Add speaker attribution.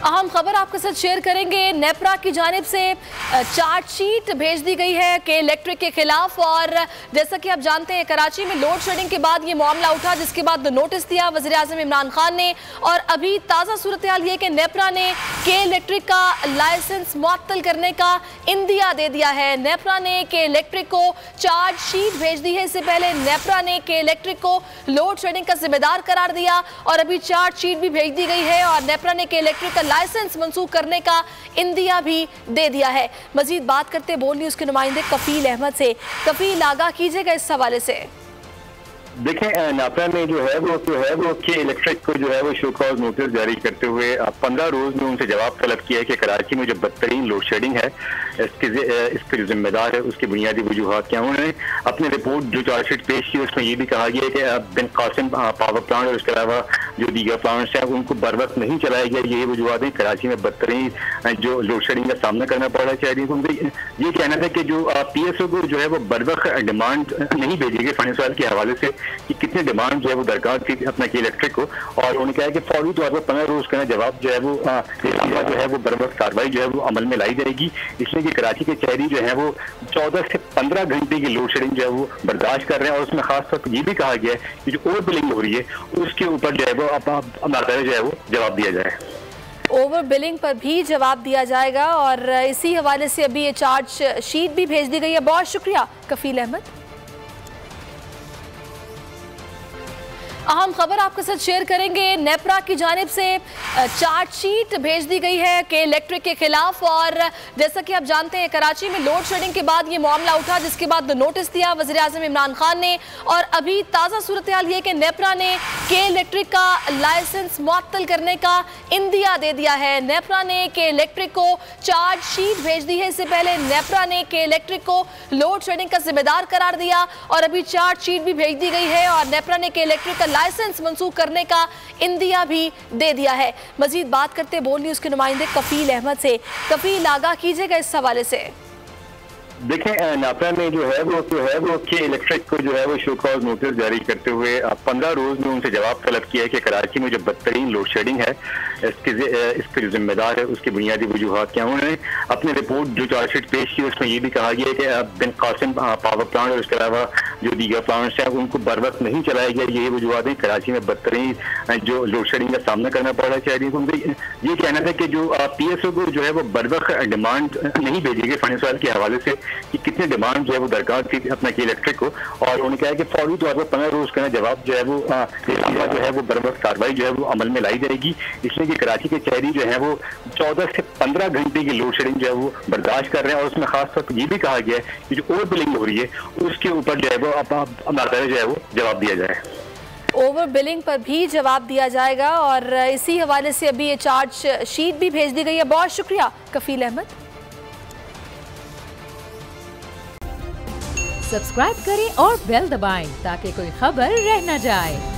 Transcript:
Speaker 1: अहम खबर आपके साथ शेयर करेंगे। नेपरा की जानिब से चार्जशीट भेज दी गई है के इलेक्ट्रिक के खिलाफ। और जैसा कि आप जानते हैं, कराची में लोड शेडिंग के बाद ये मामला उठा, जिसके बाद नोटिस दिया वज़ीर आज़म इमरान खान ने। और अभी ताज़ा सूरत हाल ये कि नेपरा ने के इलेक्ट्रिक का लाइसेंस मुअत्तल करने का इंदिया दे दिया है। नेपरा ने के इलेक्ट्रिक को चार्जशीट भेज दी है। इससे पहले नेपरा ने के इलेक्ट्रिक को लोड शेडिंग का जिम्मेदार करार दिया और अभी चार्जशीट भी भेज दी गई है और नेपरा ने के इलेक्ट्रिक का लाइसेंस मंसूख करने का इंदिया भी दे दिया है। मजीद बात करते बोल न्यूज़ के नुमाइंदे कफील अहमद से। कफील, आगाह कीजिएगा इस हवाले से।
Speaker 2: देखें, नेपरा ने जो है वो के इलेक्ट्रिक को जो है वो शो कॉज नोटिस जारी करते हुए 15 रोज में उनसे जवाब तलब किया है कि कराची में जो बदतरीन लोड शेडिंग है इसके जो जिम्मेदार है उसकी बुनियादी वजूहत क्या। उन्होंने अपनी रिपोर्ट जो चार्जशीट पेश की उसमें ये भी कहा गया है कि बिन कासिम पावर प्लांट और इसके अलावा जो दीगर प्लांट्स हैं उनको बर वक्त नहीं चलाया गया। यही वजूहत है कराची में बदतरीन जो लोड शेडिंग का सामना करना पड़ रहा है शहरियों को। ये कहना था कि जो PSO को जो है वो बर वक्त डिमांड नहीं भेजी गई फंड सवाल के हवाले से कि कितनी डिमांड जो है वो दरकार थी अपना की इलेक्ट्रिक को। और उन्होंने कहा कि फौरी तौर पर 15 रोज का जवाब जो है वो बर वक्त कार्रवाई जो है वो अमल में लाई जाएगी। इसलिए कि कराची के शहरी जो है वो 14 से 15 घंटे की लोड शेडिंग जो है वो बर्दाश्त कर रहे हैं। और उसमें खास तौर पर ये भी कहा गया है कि जो ओवर बिलिंग हो रही है उसके ऊपर जो है वो जो है वो जवाब दिया जाए।
Speaker 1: ओवर बिलिंग पर भी जवाब दिया जाएगा और इसी हवाले से अभी ये चार्ज शीट भी भेज दी गई है। बहुत शुक्रिया कफील अहमद। अहम खबर आपके साथ शेयर करेंगे। नेपरा की जानिब से चार्जशीट भेज दी गई है के इलेक्ट्रिक के खिलाफ। और जैसा कि आप जानते हैं, कराची में लोड शेडिंग के बाद ये मामला उठा, जिसके बाद नोटिस दिया वज़ीर आज़म इमरान खान ने। और अभी ताज़ा सूरत हाल ये कि नेपरा ने के इलेक्ट्रिक का लाइसेंस मुअत्तल करने का इंदिया दे दिया है। नेपरा ने के इलेक्ट्रिक को चार्जशीट भेज दी है। इससे पहले नेपरा ने के इलेक्ट्रिक को लोड शेडिंग का जिम्मेदार करार दिया और अभी चार्जशीट भी भेज दी गई है और नेपरा ने के इलेक्ट्रिक का लाइसेंस मंसूख करने का इंदिया भी दे दिया है। मजीद बात करते बोल न्यूज़ के नुमाइंदे कफील अहमद से। कफील, आगाह कीजिएगा इस हवाले से।
Speaker 2: देखें, नेपरा ने जो है वो के इलेक्ट्रिक को जो है वो शो कॉज नोटिस जारी करते हुए 15 रोज में उनसे जवाब तलब किया है कि कराची में जो बदतरीन लोड शेडिंग है इसके जो जिम्मेदार है उसकी बुनियादी वजूहत क्या। उन्होंने अपनी रिपोर्ट जो चार्जशीट पेश की उसमें ये भी कहा गया है कि बिन कासिम पावर प्लांट और इसके अलावा जो दीगर प्लांट्स हैं उनको बर वक्त नहीं चलाया गया। यही वजूहत है कराची में बदतरीन जो लोड शेडिंग का सामना करना पड़ रहा है शहरियों को। ये कहना था कि जो PSO को जो है वो बर वक्त डिमांड नहीं भेजी गई फंड सवाल के हवाले से कि कितनी डिमांड जो है वो दरकार थी अपना की इलेक्ट्रिक को। और उन्होंने कहा कि फौरी तौर पर 15 रोज का जवाब जो है वो बर वक्त कार्रवाई जो है वो अमल में लाई जाएगी। इसलिए कि कराची के शहरी जो है वो 14 से 15 घंटे की लोड शेडिंग जो है वो बर्दाश्त कर रहे हैं। और उसमें खास तौर पर ये भी कहा गया है कि जो ओवर बिलिंग हो रही है उसके ऊपर जो है वो जो है वो जवाब दिया जाए।
Speaker 1: ओवर बिलिंग पर भी जवाब दिया जाएगा और इसी हवाले से अभी ये चार्ज शीट भी भेज दी गई है। बहुत शुक्रिया कफील अहमद।
Speaker 3: सब्सक्राइब करें और बेल दबाएं ताकि कोई खबर रह न जाए।